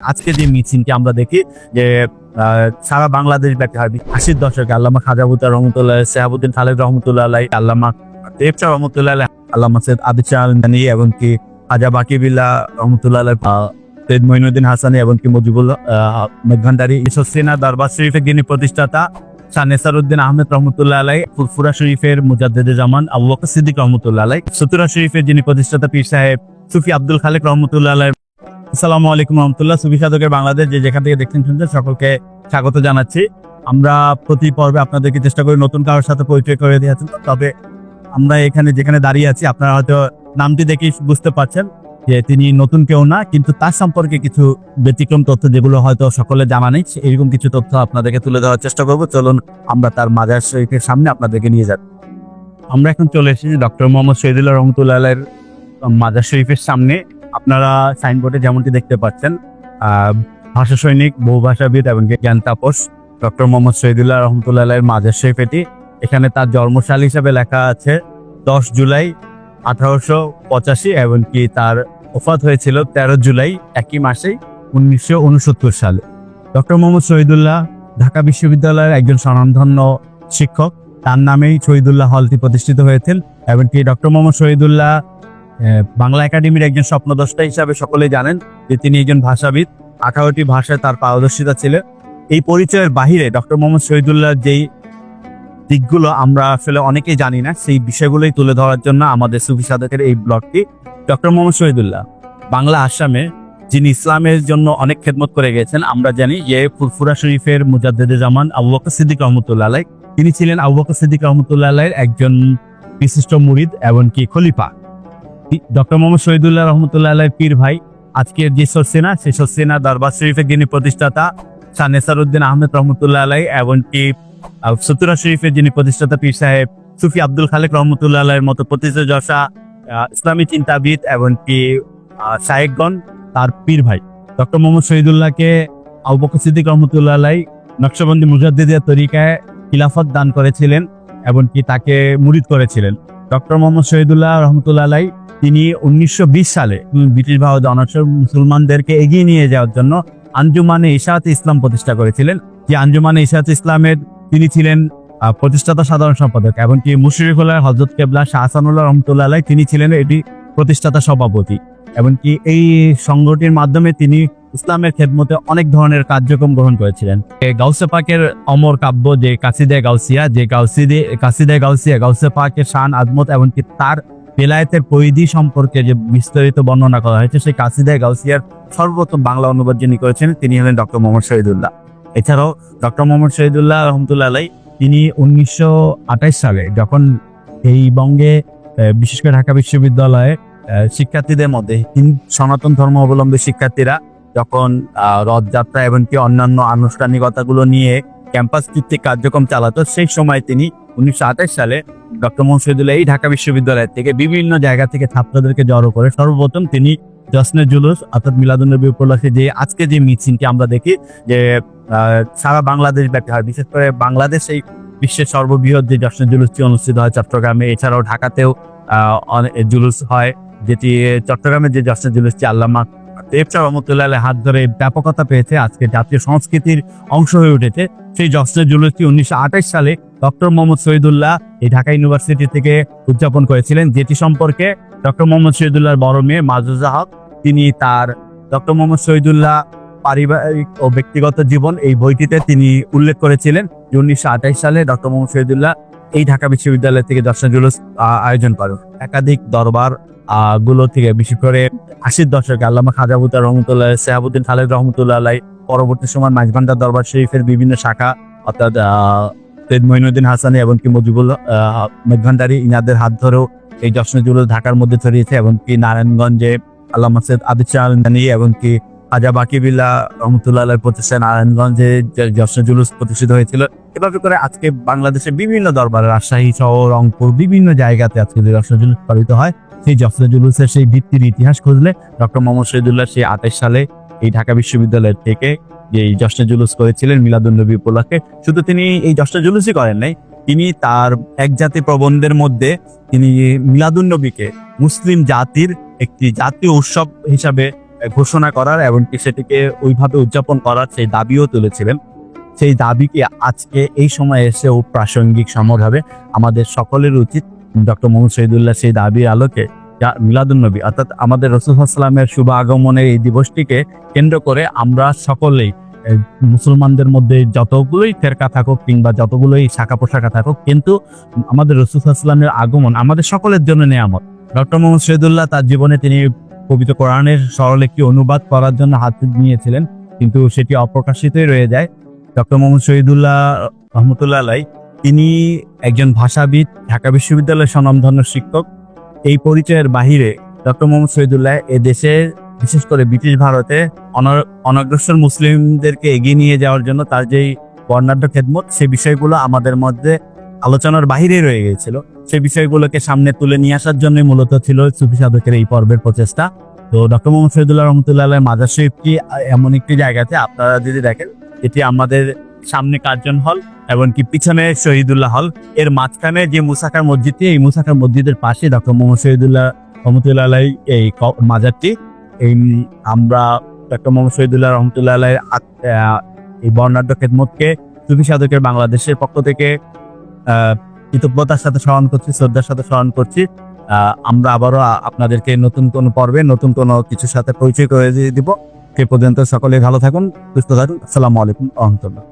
আজকে যে মিছিলটি আমরা দেখি যে সারা বাংলাদেশ ব্যাপী হয় ৮০ দশকে আল্লামা খাজা বুতার রহমতুল্লাহ, শেহাবুদ্দিন খালেদ রহমতুল্লাহ আলাই, আল্লামা দেব শাহ রহমতুল্লাহ আলাই, আল্লামা সৈয়দ আদিল শাহ আল মাদানী এবং কি খাজা বাকিবিল্লাহ রহমতুল্লাহ আলাই, সৈয়দ মঈনুদ্দিন হাসানী এবং কি মুজিবুল ভান্ডারী, সেনা দরবার শরীফের যিনি প্রতিষ্ঠাতা শাহ নেসারউদ্দিন আহমেদ রহমতুল্লাহ আলাই, ফুরফুরা শরীফের মুজাদ্দেদে জামান আবু বকর সিদ্দিক রহমতুল্লাহ আলাই, সুতুরা শরীফের যিনি প্রতিষ্ঠাতা পীর সাহেব সুফি আব্দুল খালেক রহমতুল্লাহ আলাই। আসসালামু আলাইকুম রহমতুল্লাহ। সুফি সাধকের বাংলাদেশ যে যেখান থেকে দেখছেন শুনছেন সকলকে স্বাগত জানাচ্ছি। আমরা প্রতি পর্বে আপনাদেরকে চেষ্টা করি নতুন কারোর সাথে পরিচয় করে দিয়েছেন, তবে আমরা এখানে যেখানে দাঁড়িয়ে আছি আপনারা হয়তো নামটি দেখেই বুঝতে পারছেন যে তিনি নতুন কেউ না, কিন্তু তার সম্পর্কে কিছু ব্যতিক্রম তথ্য যেগুলো হয়তো সকলে জানা নেই, এরকম কিছু তথ্য আপনাদেরকে তুলে দেওয়ার চেষ্টা করবো। চলুন আমরা তার মাজার শরীফের সামনে আপনাদেরকে নিয়ে যাই। আমরা এখন চলে এসেছি ডক্টর মোহাম্মদ শহীদুল্লাহ রহমতুল্লাহ আলাইয়ের মাজার শরীফের সামনে। আপনারা সাইনবোর্ডে যেমনটি দেখতে পাচ্ছেন, ভাষা সৈনিক, বহুভাষাবিদ এবং জ্ঞান তাপস ডক্টর মোহাম্মদ শহীদুল্লাহ রহমতুল্লাহ আলাইয়ের মাজার শরীফ এটি। এখানে তার জন্মসাল হিসাবে লেখা আছে 10 জুলাই 1885 এবং কি তার ওফাত হয়েছিল 13 জুলাই একই মাসেই 1969 সালে। ডক্টর মোহাম্মদ শহীদুল্লাহ ঢাকা বিশ্ববিদ্যালয়ের একজন স্বনামধন্য শিক্ষক, তার নামেই শহীদুল্লাহ হলটি প্রতিষ্ঠিত হয়েছিল এবং কি ডক্টর মোহাম্মদ শহীদুল্লাহ বাংলা একাডেমির একজন স্বপ্নদ্রষ্টা হিসাবে সকলেই জানেন যে তিনি একজন ভাষাবিদ, 18টি ভাষায় তার পারদর্শিতা ছিল। এই পরিচয়ের বাহিরে ডক্টর মোহাম্মদ শহীদুল্লাহ যেই দিকগুলো আমরা আসলে অনেকেই জানি না, সেই বিষয়গুলোই তুলে ধরার জন্য আমাদের সুফি সাধকের এই ব্লগটি। ডক্টর মোহাম্মদ শহীদুল্লাহ বাংলা আসামে যিনি ইসলামের জন্য অনেক খেদমত করে গেছেন। আমরা জানি যে ফুরফুরা শরীফের মুজাদ্দেদে জামান আবু বকর সিদ্দিক রহমতুল্লাহ আলাই, তিনি ছিলেন আবু বকর সিদ্দিক রহমতুল্লাহ আলাইয়ের একজন বিশিষ্ট মুরিদ এবং কি খলিফা। ডক্টর মোহাম্মদ শহীদুল্লাহ রহমতুল্লাহ আলাইয়ের পীর ভাই আজকের যে সরসেনা, সেই সরসেনা দরবার শরীফের যিনি প্রতিষ্ঠাতা শাহ নেসারউদ্দিন আহমেদ রহমতুল্লাহ আলাই এবং কি সুতুরা শরীফের যিনি প্রতিষ্ঠাতা পীর সাহেব সুফি আব্দুল খালেক রহমতুল্লাহ আলাইয়ের মতো প্রতিষ্ঠাতা ইসলামী চিন্তাবিদ এবং কি শায়েখগণ তার পীর ভাই। ডক্টর মোহাম্মদ শহীদুল্লাহকে আবু বকর সিদ্দিক রহমতুল্লাহ আলাই নকশবন্দি মুজাদ্দিদিয়া তরিকায় খিলাফত দান করেছিলেন এবং কি তাকে মুরিদ করেছিলেন। ডক্টর মোহাম্মদ শহীদুল্লাহ রহমতুল্লাহ আলাই তিনি 1920 সালে ব্রিটিশ ভারত অনগ্রসর মুসলমানদেরকে এগিয়ে নিয়ে যাওয়ার জন্য আঞ্জুমানে ইশাআতে ইসলাম প্রতিষ্ঠা করেছিলেন। যে আঞ্জুমানে ইশাআতে ইসলামের তিনি ছিলেন প্রতিষ্ঠাতা সাধারণ সম্পাদক এবং কি মুশরিকুল্লাহ হযরত কেবলা শাহ হাসানুল্লাহ রহমতুল্লাহ আলাই তিনি ছিলেন এটি প্রতিষ্ঠাতা সভাপতি এবং কি এই সংগঠনের মাধ্যমে তিনি ইসলামের খেদমতে অনেক ধরনের কার্যক্রম গ্রহণ করেছিলেন। গাউসে পাকের অমর কাব্য যে কাসিদায়ে গাউসিয়া, যে কাসিদায়ে গাউসিয়া গাউসে পাকের শান আজমত এবং কি তার বেলায়েতের পরিধি সম্পর্কে যে বিস্তারিত বর্ণনা করা হয়েছে, সেই কাসিদায়ে গাউসিয়ার সর্বপ্রথম বাংলা অনুবাদ যিনি করেছেন তিনি হলেন ডক্টর মোহাম্মদ শহীদুল্লাহ। এছাড়াও ডক্টর মোহাম্মদ শহীদুল্লাহ রহমতুল্লাহ আলাই তিনি 1928 সালে যখন এই বঙ্গে বিশেষ করে ঢাকা বিশ্ববিদ্যালয়ে শিক্ষার্থীদের মধ্যে সনাতন ধর্ম অবলম্বী শিক্ষার্থীরা যখন রথযাত্রা এবং কি অন্যান্য আনুষ্ঠানিকতাগুলো নিয়ে ক্যাম্পাস ভিত্তিক কার্যক্রম চালাতো, সেই সময় তিনি 1928 সালে ডক্টর মোহাম্মদ শহীদুল্লাহ এই ঢাকা বিশ্ববিদ্যালয় থেকে বিভিন্ন জায়গা থেকে ছাত্রদেরকে জড়ো করে সর্বপ্রথম তিনি জশ্নে জুলুস অর্থাৎ মিলাদুন্নবী উপলক্ষে যে আজকে যে মিছিলটি আমরা দেখি যে সারা বাংলাদেশ ব্যাপী হয়, বিশেষ করে বাংলাদেশ এই বিশ্বের সর্ববৃহৎ যে জশ্নে জুলুসটি অনুষ্ঠিত হয় চট্টগ্রামে, এছাড়াও ঢাকাতেও জুলুস হয়, যেটি চট্টগ্রামের যে জশ্নে জুলুসটি আল্লামা দেব শাহ রহমতুল্লাহ আলাইহির হাত ধরে ব্যাপকতা পেয়েছে, আজকে জাতীয় সংস্কৃতির অংশ হয়ে উঠেছে। সেই জশ্নে জুলুসটি 1928 সালে ডক্টর মোহাম্মদ শহীদুল্লাহ এই ঢাকা ইউনিভার্সিটি থেকে উদযাপন করেছিলেন, যেটি সম্পর্কে ডক্টর মোহাম্মদ শহীদুল্লাহর বড় মেয়ে মাজুজা হক তিনি তার ডক্টর মোহাম্মদ শহীদুল্লাহ পারিবারিক ও ব্যক্তিগত জীবন এই বইটিতে তিনি উল্লেখ করেছিলেন যে 1928 সালে ডক্টর মোহাম্মদ শহীদুল্লাহ এই ঢাকা বিশ্ববিদ্যালয় থেকে জশ্নে জুলুস আয়োজন করেন। একাধিক দরবার গুলো থেকে বিশেষ করে 80 দশকে আল্লামা খাজা বুতার রহমতুল্লাহ, শেহাবুদ্দিন খালেদ রহমতুল্লাহ আলাই, পরবর্তী সময় মাঝভান্ডার দরবার শরীফের বিভিন্ন শাখা অর্থাৎ সৈয়দ মঈনুদ্দিন হাসানী এবং কি মুজিবুল ভান্ডারী ইনাদের হাত ধরেও এই জশ্নে জুলুস ঢাকার মধ্যে ছড়িয়েছে এবং কি নারায়ণগঞ্জে আল্লামা সৈয়দ আদিল শাহ আল মাদানী এবং কি খাজা বাকিবিল্লাহ রহমতুল্লাহ আলাইহির প্রতিষ্ঠায় নারায়ণগঞ্জে জশ্নে জুলুস প্রতিষ্ঠিত হয়েছিল। এভাবে করে আজকে বাংলাদেশের বিভিন্ন দরবারে রাজশাহী সহ রংপুর বিভিন্ন জায়গাতে আজকে যে জশ্নে জুলুস পালিত হয়, সেই জশ্নে জুলুসের সেই ভিত্তির ইতিহাস খুঁজলে ডক্টর মোহাম্মদ শহীদুল্লাহ সেই 28 সালে এই ঢাকা বিশ্ববিদ্যালয় থেকে এই জশ্নে জুলুস করেছিলেন মিলাদুন্নবী উপলক্ষে। শুধু তিনি এই জশ্নে জুলুসই করেন নাই, তিনি তার এক জাতি প্রবন্ধের মধ্যে তিনি মিলাদুন্নবীকে মুসলিম জাতির একটি জাতীয় উৎসব হিসাবে ঘোষণা করার এবং সেটিকে ওইভাবে উদযাপন করার সেই দাবিও তুলেছিলেন। সেই দাবিকে আজকে এই সময় এসেও প্রাসঙ্গিক সমরভাবে আমাদের সকলের উচিত ডক্টর মোহাম্মদ শহীদুল্লাহ সেই দাবির আলোকে মিলাদুন্নবী অর্থাৎ আমাদের রাসূল সাল্লাল্লাহু আলাইহি ওয়াসাল্লামের শুভ আগমনের এই দিবসটিকে কেন্দ্র করে আমরা সকলেই মুসলমানদের মধ্যে যতগুলোই ফেরকা থাকুক কিংবা যতগুলোই শাখা পোশাখা থাকুক, কিন্তু আমাদের রাসূল সাল্লাল্লাহু আলাইহি ওয়াসাল্লামের আগমন আমাদের সকলের জন্য নেয়ামত। ডক্টর মোহাম্মদ শহীদুল্লাহ তার জীবনে তিনি পবিত্র কোরআনের সরল একটি অনুবাদ করার জন্য হাত নিয়েছিলেন, কিন্তু সেটি অপ্রকাশিতই রয়ে যায়। ডক্টর মোহাম্মদ শহীদুল্লাহ রহমতুল্লাহ আলাইহি তিনি একজন ভাষাবিদ, ঢাকা বিশ্ববিদ্যালয়ের স্বনামধন্য শিক্ষক। এই পরিচয়ের বাহিরে ডক্টর মোহাম্মদ শহীদুল্লাহ এ দেশের বিশেষ করে ব্রিটিশ ভারতে অনগ্রসর মুসলিমদেরকে এগিয়ে নিয়ে যাওয়ার জন্য তার যেই বর্ণাঢ্য খেদমত, সেই বিষয়গুলো আমাদের মধ্যে আলোচনার বাহিরে রয়ে গিয়েছিল। সেই বিষয়গুলোকে সামনে তুলে নিয়ে আসার জন্য মূলত ছিল সুফি সাধকের এই পর্বের প্রচেষ্টা। তো ডক্টর মোহাম্মদ শহীদুল্লাহ রহমতুল্লাহ আলাইহি মাজার শরীফটি এমন একটি জায়গাতে, আপনারা যদি দেখেন এটি আমাদের সামনে কার্জন হল এবং কি পিছনে শহীদুল্লাহ হল, এর মাঝখানে যে মুসাকার মসজিদটি, এই মুসাকার মসজিদের পাশে ডক্টর মোহাম্মদ শহীদুল্লাহ রহমতুল্লাহ আলাইহি এই মাজারটি। এই আমরা ডক্টর মোহাম্মদ শহীদুল্লাহ রহমতুল্লাহ আলাইহির এই বর্ণাঢ্য খেদমতকে সুফি সাধকের বাংলাদেশের পক্ষ থেকে কৃতজ্ঞতার সাথে স্মরণ করছি, শ্রদ্ধার সাথে স্মরণ করছি। আমরা আবারও আপনাদেরকে নতুন কোনো পর্বে নতুন কোনো কিছুর সাথে পরিচয় করে দিব। সে পর্যন্ত সকলে ভালো থাকুন, সুস্থ থাকুন। আসসালামু আলাইকুম ওয়া রাহমাতুল্লাহ।